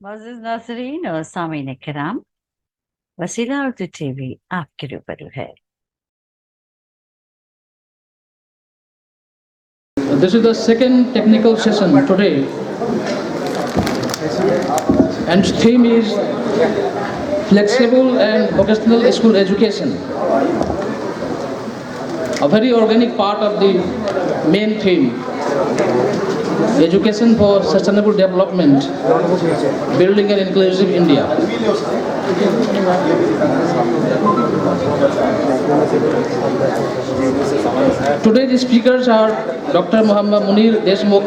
मोअज़्ज़ज़ नाज़रीन और सामीन किराम, वसीला उर्दू टीवी आपके रूबरू है। This is the second technical session today, and theme is flexible and vocational school education. A very organic part of the main theme, education for sustainable development, building an inclusive India. Today the speakers are Dr. Muhammad Munir Deshmukh,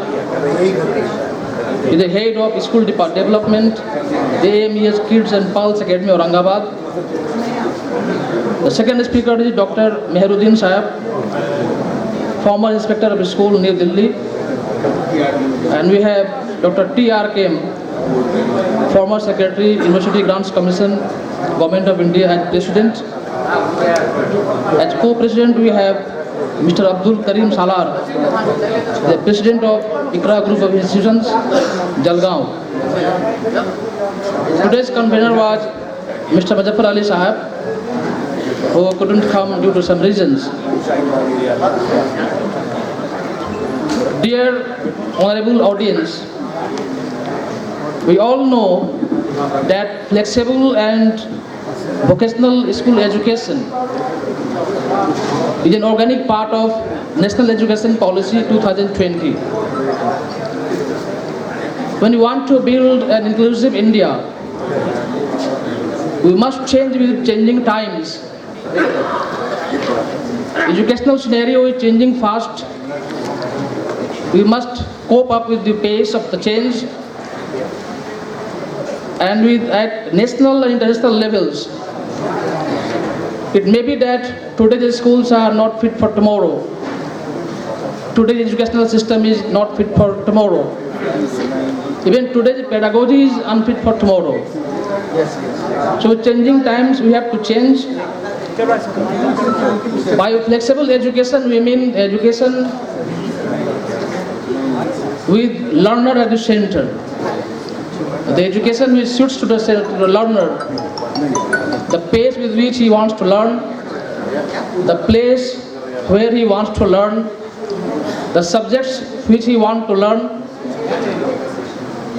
the head of school development, the AMES Kids and Pulse Academy Aurangabad. The second speaker is Dr. Meheruddin Sahab, former inspector of school New Delhi. And we have Dr. T.R. Kim, former secretary, University Grants Commission, Government of India as president. As co-president, we have Mr. Abdul Karim Salar, the president of ICRA Group of Institutions, Jalgaon. Today's convener was Mr. Muzaffar Ali Sahab, who couldn't come due to some reasons. Dear honorable audience, we all know that flexible and vocational school education is an organic part of National Education Policy 2020. When we want to build an inclusive India, we must change with changing times. Educational scenario is changing fast. We must cope up with the pace of the change, and at national and international levels. It may be that today's schools are not fit for tomorrow. Today's educational system is not fit for tomorrow. Even today's pedagogy is unfit for tomorrow. So with changing times, we have to change. By flexible education, we mean education with learner at the center. The education which suits to the learner, the pace with which he wants to learn, the place where he wants to learn, the subjects which he wants to learn,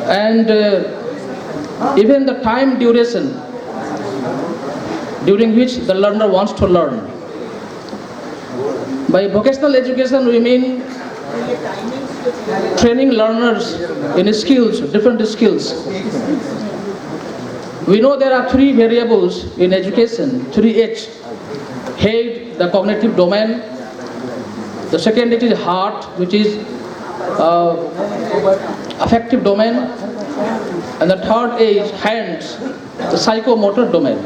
and even the time duration during which the learner wants to learn. By vocational education, we mean training learners in skills, different skills. We know there are three variables in education, 3H. Head, the cognitive domain. The second it is heart, which is affective domain. And the third is hands, the psychomotor domain.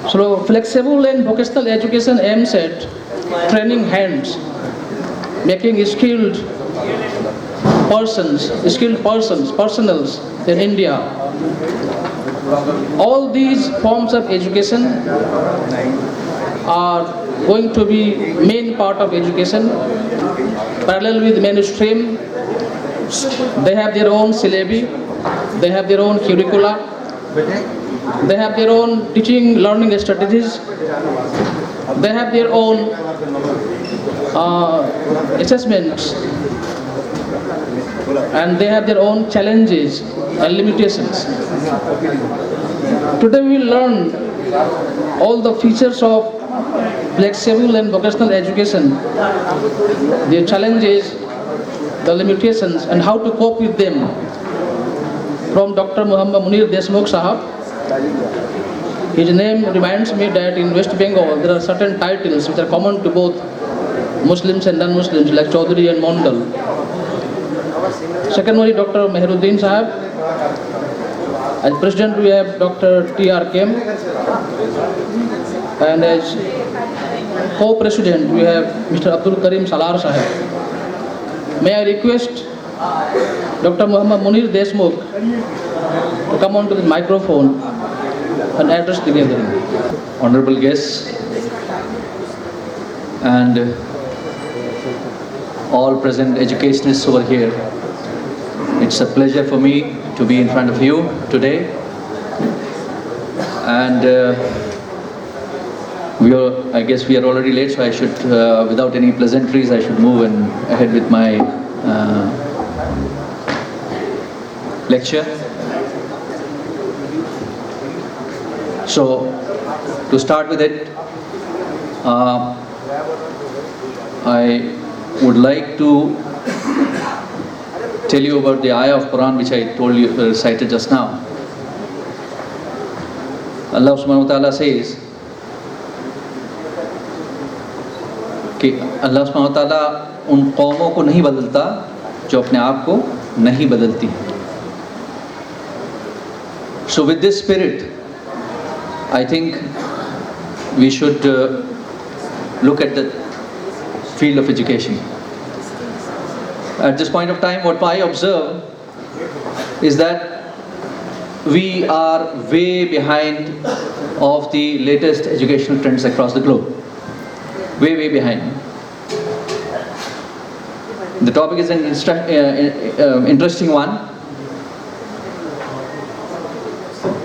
So flexible and vocational education aims at training hands, making skilled personnels in India. All these forms of education are going to be main part of education. Parallel with mainstream, they have their own syllabi, they have their own curricula, they have their own teaching learning strategies, they have their own assessments, and they have their own challenges and limitations. Today we will learn all the features of flexible and vocational education, their challenges, the limitations, and how to cope with them from Dr. Muhammad Munir Deshmukh Sahab. His name reminds me that in West Bengal there are certain titles which are common to both Muslims and non-Muslims, like Chaudhary and Mondal. Second one is Dr. Meheruddin Sahab. As president we have Dr. T.R. Kim, and as co-president we have Mr. Abdul Karim Salar Sahab. May I request Dr. Muhammad Munir Deshmukh to come onto the microphone and address the gathering. Honorable guests and all present educationists over here, it It's a pleasure for me to be in front of you today. And I guess we are already late, so I should, without any pleasantries, I should move ahead with my lecture. So, to start with it, I would like to tell you about the ayah of Quran which I told you, recited just now. Allah subhanahu wa ta'ala says कि अल्लाह सुब्हानहू व तआला उन कौमों को नहीं बदलता जो अपने आप को नहीं बदलती. So with this spirit, I think we should look at the field of education. At this point of time, what I observe is that we are way behind of the latest educational trends across the globe. Way behind. The topic is an interesting one.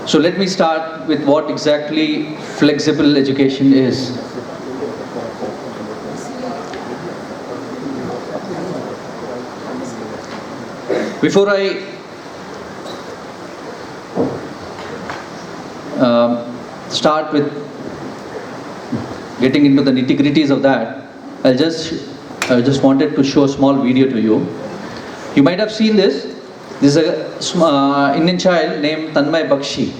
So let me start with what exactly flexible education is. Before I start with getting into the nitty-gritties of that, I just wanted to show a small video to you. You might have seen this. This is a Indian child named Tanmay Bakshi.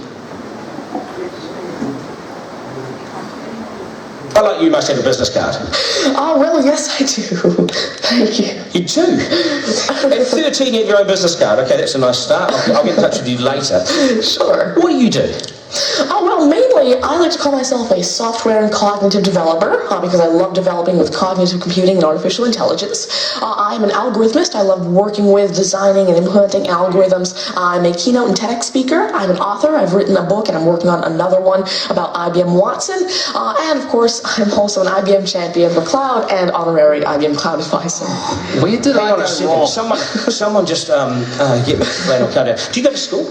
I like you must have a business card. Oh, well, yes, I do. Thank you. You do? At 13, you have your own business card. Okay, that's a nice start. I'll get in touch with you later. Sure. What do you do? Oh, well, mainly, I like to call myself a software and cognitive developer because I love developing with cognitive computing and artificial intelligence. I'm an algorithmist. I love working with, designing, and implementing algorithms. I'm a keynote and TEDx speaker. I'm an author. I've written a book, and I'm working on another one about IBM Watson. And, of course, I'm also an IBM champion for cloud and honorary IBM cloud advisor. Where did Hang I on go a second. wrong? Someone just get me flannel cut out. Do you go to school?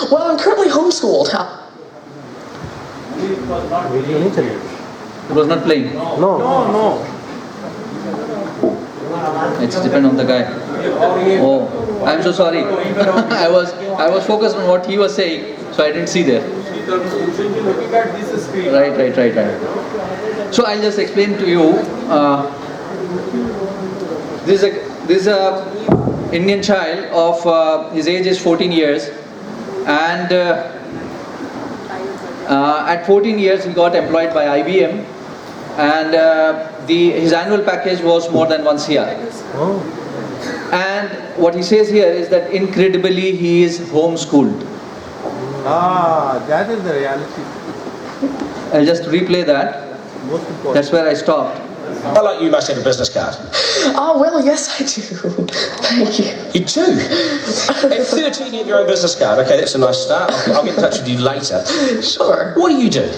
Well, I'm currently homeschooled. It was not playing. No. It's depend on the guy. Oh, I'm so sorry. I was focused on what he was saying, so I didn't see there. Right. So I'll just explain to you. This is a Indian child of his age is 14 years, and at 14 years he got employed by IBM, and his annual package was more than 1 CR. And what he says here is that incredibly he is homeschooled. That is the reality. I'll just replay that. Most important. That's where I stopped. I like you must have a business card. Oh, well, yes, I do. Thank you. You do? At 13, you have your own business card. Okay, that's a nice start. I'll get in touch with you later. Sure. What do you do?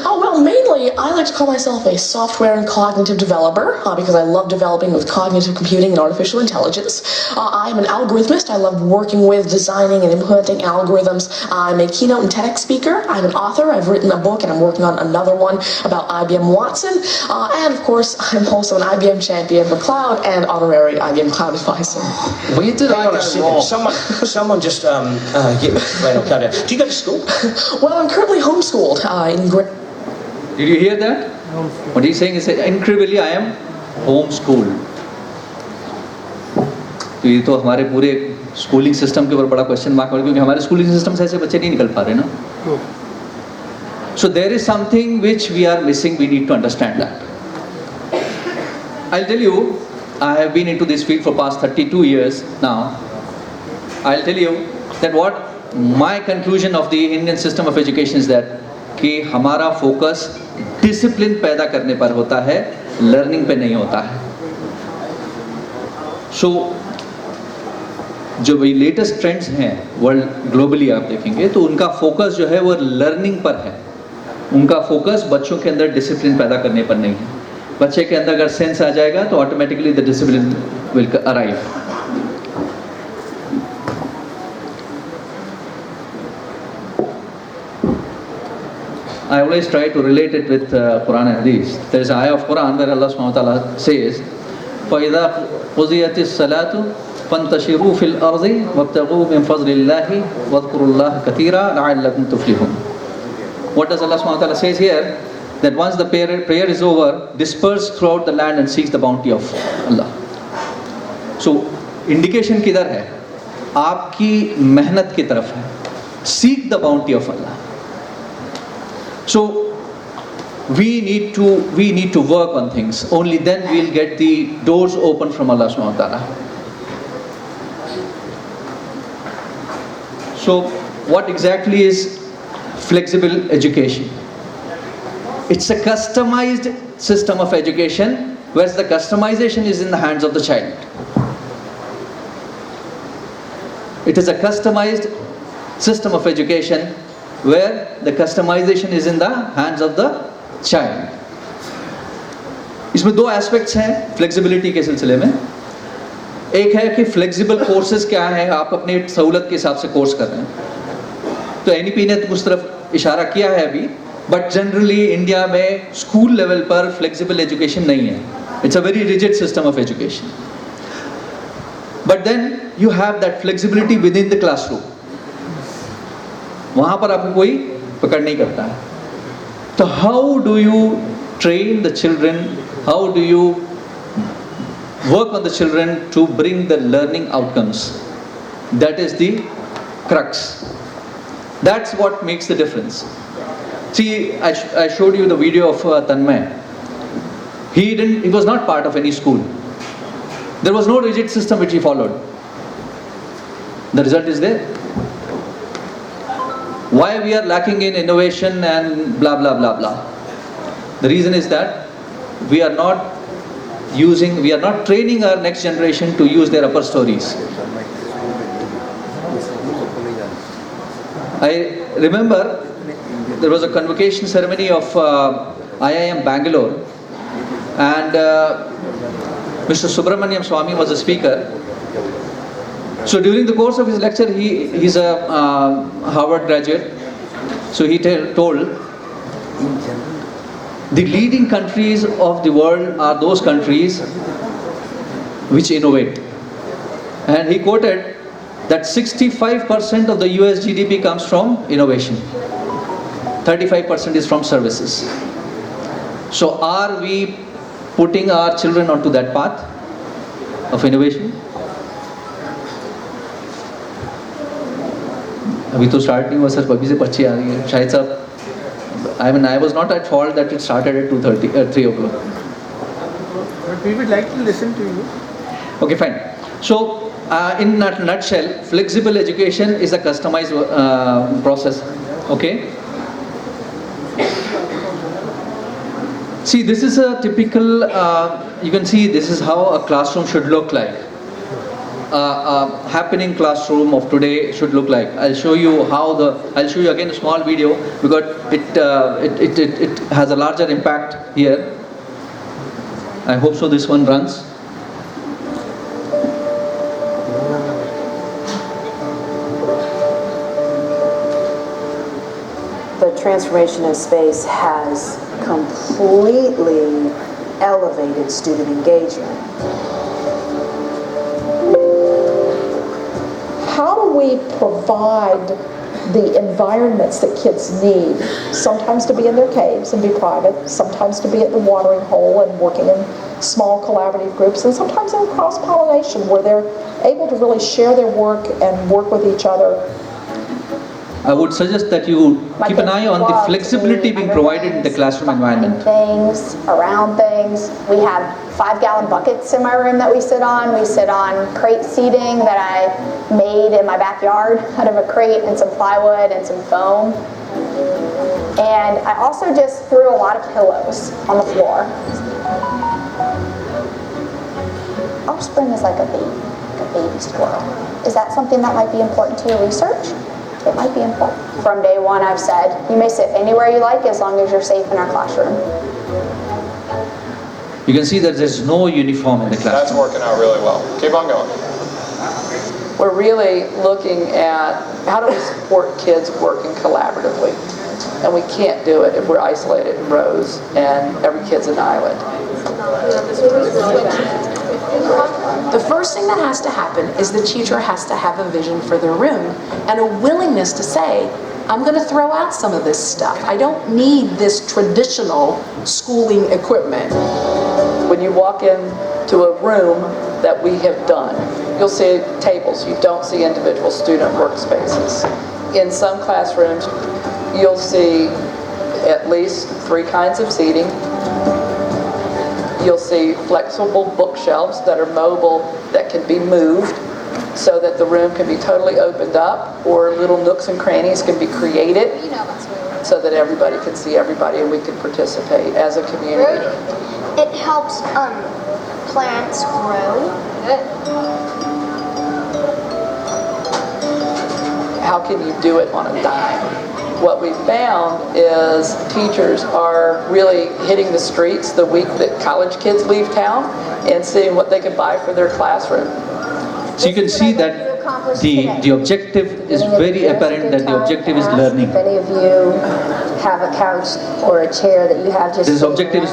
Oh, well, mainly, I like to call myself a software and cognitive developer because I love developing with cognitive computing and artificial intelligence. I'm an algorithmist. I love working with, designing, and implementing algorithms. I'm a keynote and TEDx speaker. I'm an author. I've written a book, and I'm working on another one about IBM Watson. And, of course, I'm also an IBM champion for cloud and honorary IBM cloud advisor. Where did Hang I on go a second. wrong? Someone just get me flannel cut out. Do you go to school? Well, I'm currently homeschooled in Did you hear that? What he's saying is incredibly I am homeschooled. तो ये तो हमारे पूरे schooling system के ऊपर बड़ा question mark है, क्योंकि हमारे स्कूलिंग सिस्टम से ऐसे बच्चे नहीं निकल पा रहे ना. So there is something which we are missing. We need to understand that. I'll tell you, I have been into this field for past 32 years now. I'll tell you that what my conclusion of the Indian system of education is that कि हमारा focus discipline पैदा करने पर होता है, learning पे नहीं होता है. सो जो भी लेटेस्ट ट्रेंड्स हैं वर्ल्ड ग्लोबली आप देखेंगे तो उनका फोकस जो है वो लर्निंग पर है. उनका फोकस बच्चों के अंदर डिसिप्लिन पैदा करने पर नहीं है. बच्चे के अंदर अगर सेंस आ जाएगा तो automatically the discipline will arrive. I always try to relate it with Quran and Hadith. There is an ayah of Quran where Allah subhanahu wa ta'ala says, فَإِذَا قُضِيَتِ الصَّلَاةُ فَانْتَشِرُوا فِي الْأَرْضِ وَابْتَغُوا مِنْ فَضْلِ اللَّهِ وَاذْكُرُوا اللَّهَ كَثِيرًا لَعَلَّكُمْ تُفْلِحُونَ. What does Allah subhanahu wa ta'ala says here? That once the prayer is over, disperse throughout the land and seek the bounty of Allah. So, indication किधर है? आपकी मेहनत की तरफ है. Seek the bounty of Allah. So, we need to work on things. Only then we'll get the doors open from Allah subhanahu wa ta'ala. So, what exactly is flexible education? It's a customized system of education, whereas the customization is in the hands of the child. It is a customized system of education where the customization is in the hands of the child. इसमें दो aspects हैं flexibility के सिलसिले में. एक है कि flexible courses क्या हैं, आप अपनी सहूलत के हिसाब से कोर्स कर रहे हैं. तो एनईपी ने उस तरफ इशारा किया है अभी, बट जनरली इंडिया में स्कूल लेवल पर फ्लेक्सिबल एजुकेशन नहीं है. It's a very rigid system of education. But then you have that flexibility within the classroom. वहां पर आपको कोई पकड़ नहीं करता है. तो how do you train the children, how do you work on the children to bring the learning outcomes? That is the crux. That's what makes the difference. See, I showed you the video of Tanmay. He was not part of any school. There was no rigid system which he followed. The result is there. Why we are lacking in innovation and blah blah blah blah. The reason is that we are not training our next generation to use their upper stories. I remember there was a convocation ceremony of IIM Bangalore, and Mr. Subramaniam Swamy was the speaker. So during the course of his lecture, he's a Harvard graduate. So he told, the leading countries of the world are those countries which innovate. And he quoted that 65% of the US GDP comes from innovation. 35% is from services. So are we putting our children onto that path of innovation? अभी तो start नहीं हुआ sir, अभी से पर्ची आ रही है शायद साहब. I mean, I was not at fault that it started at 3 o'clock. But we would like to listen to you. Okay, fine. So, in a nutshell, flexible education is a customized process. Okay. See, this is a typical. You can see this is how a classroom should look like. Happening classroom of today should look like. I'll show you again a small video because it has a larger impact here. I hope so this one runs. The transformation in space has completely elevated student engagement. How do we provide the environments that kids need, sometimes to be in their caves and be private, sometimes to be at the watering hole and working in small collaborative groups, and sometimes in cross-pollination where they're able to really share their work and work with each other. I would suggest that you keep an eye on the flexibility being provided in the classroom environment. Things, around things. We have 5-gallon buckets in my room that we sit on. We sit on crate seating that I made in my backyard out of a crate and some plywood and some foam. And I also just threw a lot of pillows on the floor. Offspring is like a baby squirrel. Is that something that might be important to your research? It might be important. From day one, I've said, you may sit anywhere you like as long as you're safe in our classroom. You can see that there's no uniform in the classroom. That's working out really well. Keep on going. We're really looking at how do we support kids working collaboratively. And we can't do it if we're isolated in rows and every kid's an island. The first thing that has to happen is the teacher has to have a vision for their room and a willingness to say, I'm going to throw out some of this stuff. I don't need this traditional schooling equipment. When you walk into a room that we have done, you'll see tables. You don't see individual student workspaces. In some classrooms, you'll see at least 3 kinds of seating. You'll see flexible bookshelves that are mobile, that can be moved so that the room can be totally opened up, or little nooks and crannies can be created so that everybody can see everybody and we can participate as a community. It helps plants grow. How can you do it on a dime? What we found is teachers are really hitting the streets the week that college kids leave town and seeing what they can buy for their classroom. So you can see that the objective is very apparent, that the objective is learning. If any of you have a couch or a chair that you have just This objective is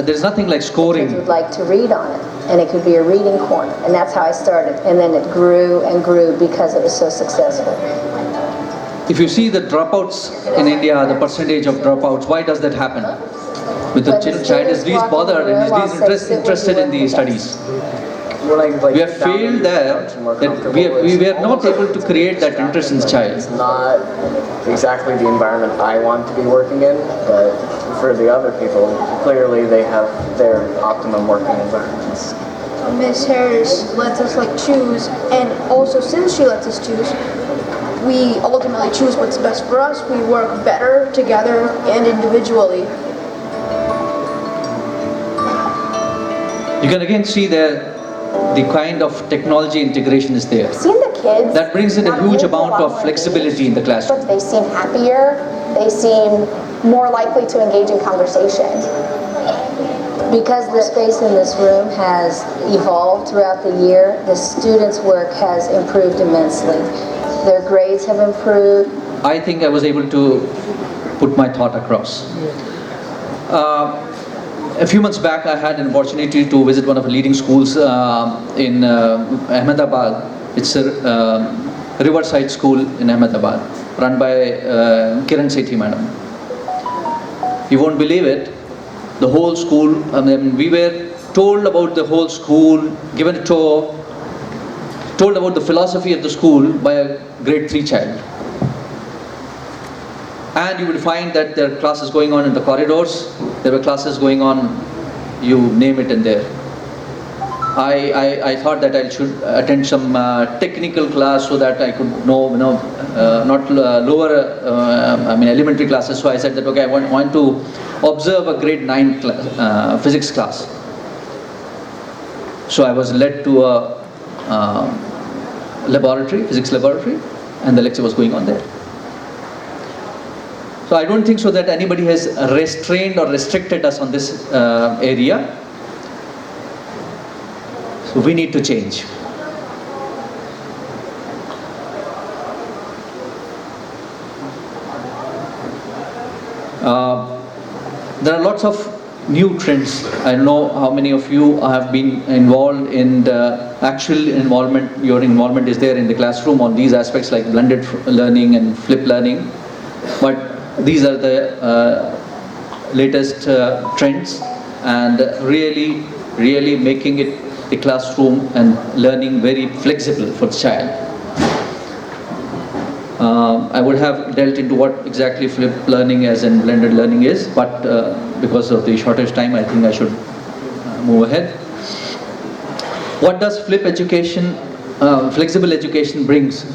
there's nothing like kids scoring. would like to read on it, and it could be a reading corner, and that's how I started, and then it grew and grew because it was so successful. If you see the dropouts in India, the percentage of dropouts, why does that happen? With the child is least bothered and is least interested in the studies. We have failed there, that we were not able to create that interest in the child. It's not exactly the environment I want to be working in, but for the other people, clearly they have their optimum working environments. Miss Harris lets us choose, and also since she lets us choose, we ultimately choose what's best for us. We work better together and individually. You can again see there the kind of technology integration is there. Seeing the kids, That brings in a huge amount of flexibility in the classroom. they seem happier, they seem more likely to engage in conversation. Because the space in this room has evolved throughout the year, the students' work has improved immensely. Their grades have improved. I think I was able to put my thought across. A few months back, I had an opportunity to visit one of the leading schools in Ahmedabad. It's a Riverside School in Ahmedabad, run by Kiran Sethi madam. You won't believe it. The whole school, we were told about the whole school, given a tour, told about the philosophy of the school by a grade 3 child. And you will find that there are classes going on in the corridors, there were classes going on, you name it in there. I thought that I should attend some technical class so that I could know, not lower, elementary classes. So I said that, okay, I want to observe a grade 9 physics class. So I was led to a laboratory, physics laboratory, and the lecture was going on there. So I don't think so that anybody has restrained or restricted us on this area. So we need to change. There are lots of new trends. I don't know how many of you have been involved in the actual involvement. Your involvement is there in the classroom on these aspects like blended learning and flipped learning. But these are the latest trends, and really making it the classroom and learning very flexible for the child. I would have dealt into what exactly flipped learning as and blended learning is, but because of the shortage time, I think I should move ahead. What does flip education, flexible education brings?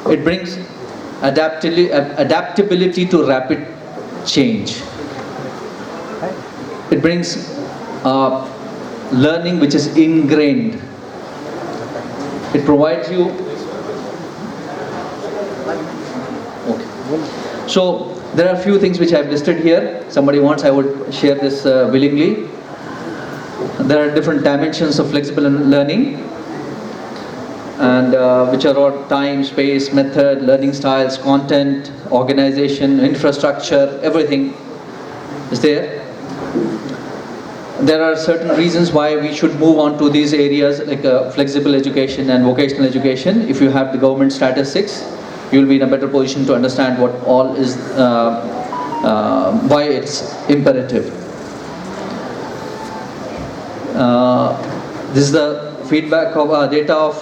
It brings adaptability to rapid change. It brings learning which is ingrained. It provides you. Okay. So there are a few things which I have listed here. Somebody wants, I would share this willingly. There are different dimensions of flexible learning. and which are all time, space, method, learning styles, content, organization, infrastructure, everything is there. There are certain reasons why we should move on to these areas like flexible education and vocational education. If you have the government statistics, you will be in a better position to understand what all is, why it's imperative. This is the feedback of data of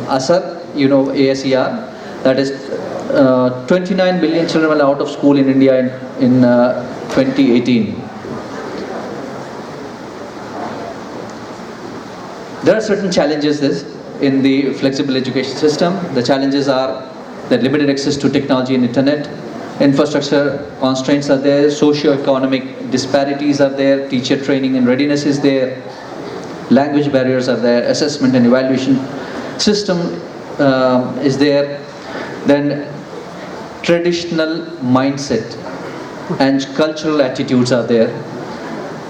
ASER, you know, ASER, that is 29 million children were out of school in India in 2018. There are certain challenges in the flexible education system. The challenges are the limited access to technology and internet, infrastructure constraints are there, socio-economic disparities are there, teacher training and readiness is there, language barriers are there, assessment and evaluation system is there, then traditional mindset and cultural attitudes are there.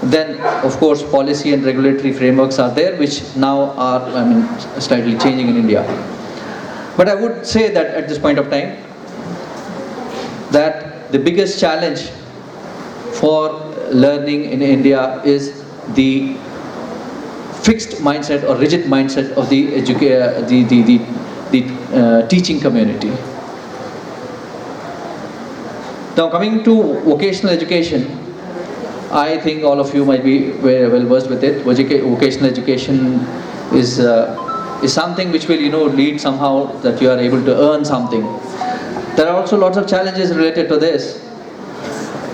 Then, of course, policy and regulatory frameworks are there, which now are, slightly changing in India. But I would say that at this point of time, that the biggest challenge for learning in India is the fixed mindset or rigid mindset of the teaching community. Now, coming to vocational education, I think all of you might be very well versed with it. Vocational education is something which will, lead somehow that you are able to earn something. There are also lots of challenges related to this.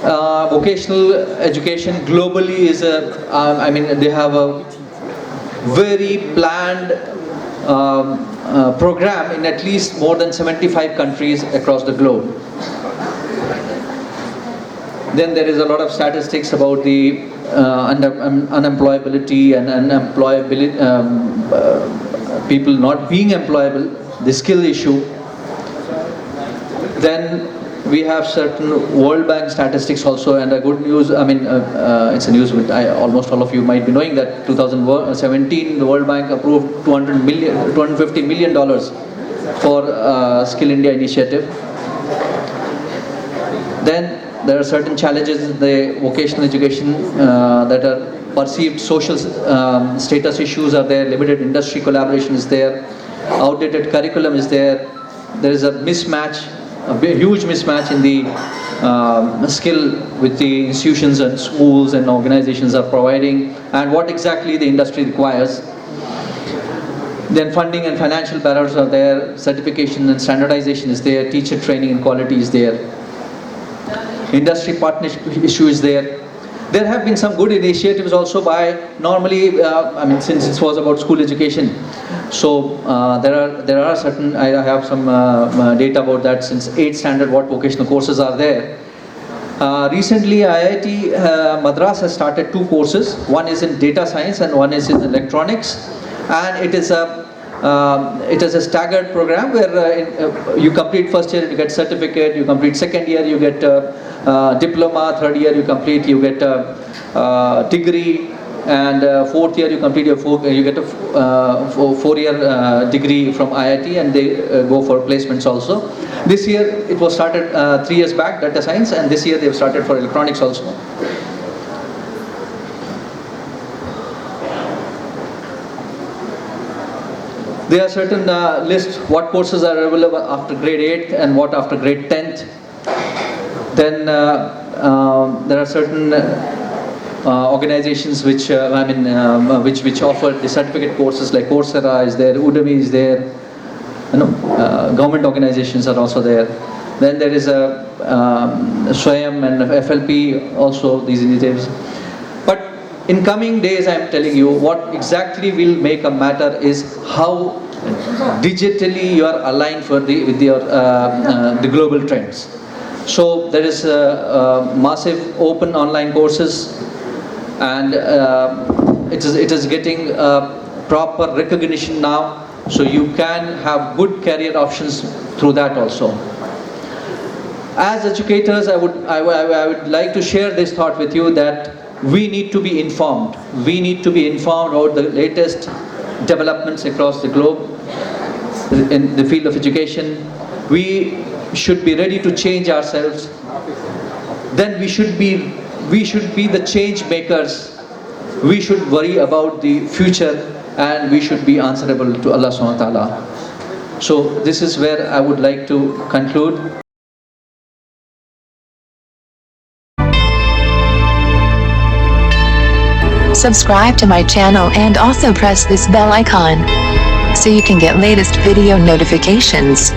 Vocational education globally is they have a very planned program in at least more than 75 countries across the globe. Then there is a lot of statistics about the unemployability and people not being employable, the skill issue. Then we have certain World Bank statistics also, and a good news, it's a news which almost all of you might be knowing that 2017 the World Bank approved $250 million for Skill India initiative. Then there are certain challenges in the vocational education that are perceived social status issues are there, limited industry collaboration is there, outdated curriculum is there, there is a mismatch, a huge mismatch in the skill with the institutions and schools and organizations are providing and what exactly the industry requires. Then funding and financial barriers are there, certification and standardization is there, teacher training and quality is there. Industry partnership issue is there. There have been some good initiatives also by normally, since it was about school education. So there are certain, I have some data about that since 8th standard what vocational courses are there. Recently IIT Madras has started 2 courses. One is in data science and one is in electronics. And it is a staggered program where you complete first year, you get certificate, you complete second year, you get diploma, third year you complete, you get a degree, and fourth year you complete you get a 4-year degree from IIT, and they go for placements also. This year it was started 3 years back, data science, and this year they have started for electronics also. There are certain lists what courses are available after grade 8th and what after grade 10th. Then there are certain organizations which which offer the certificate courses like Coursera is there, Udemy is there. Government organizations are also there. Then there is a SWAYAM and FLP also, these initiatives. But in coming days, I am telling you what exactly will make a matter is how digitally you are aligned with the global trends. So there is massive open online courses, and it is getting proper recognition now. So you can have good career options through that also. As educators, I would like to share this thought with you that we need to be informed. We need to be informed about the latest developments across the globe in the field of education. We should be ready to change ourselves. Then we should be the change makers. We should worry about the future, and we should be answerable to Allah subhanahu wa ta'ala. So this is where I would like to conclude. Subscribe to my channel and also press this bell icon so you can get latest video notifications.